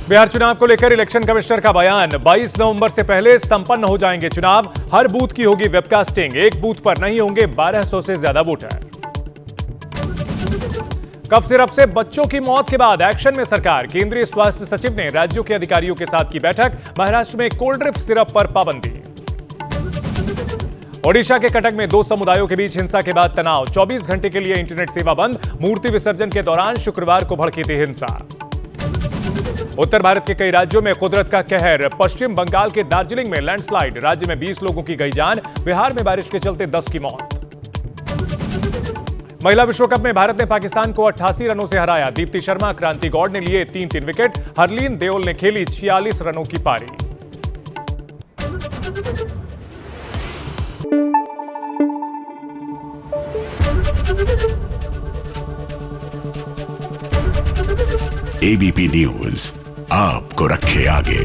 बिहार चुनाव को लेकर इलेक्शन कमिश्नर का बयान, 22 नवंबर से पहले संपन्न हो जाएंगे चुनाव। हर बूथ की होगी वेबकास्टिंग, एक बूथ पर नहीं होंगे 1200 से ज्यादा वोटर। कफ सिरप से बच्चों की मौत के बाद एक्शन में सरकार, केंद्रीय स्वास्थ्य सचिव ने राज्यों के अधिकारियों के साथ की बैठक। महाराष्ट्र में कोल्ड ड्रिंक सिरप पर पाबंदी। ओडिशा के कटक में दो समुदायों के बीच हिंसा के बाद तनाव, 24 घंटे के लिए इंटरनेट सेवा बंद। मूर्ति विसर्जन के दौरान शुक्रवार को भड़की थी हिंसा। उत्तर भारत के कई राज्यों में कुदरत का कहर, पश्चिम बंगाल के दार्जिलिंग में लैंडस्लाइड, राज्य में 20 लोगों की गई जान। बिहार में बारिश के चलते 10 की मौत। महिला विश्व कप में भारत ने पाकिस्तान को 88 रनों से हराया। दीप्ति शर्मा, क्रांति गौड़ ने लिए 3-3 विकेट। हरलीन देओल ने खेली 46 रनों की पारी। एबीपी न्यूज आपको रखे आगे।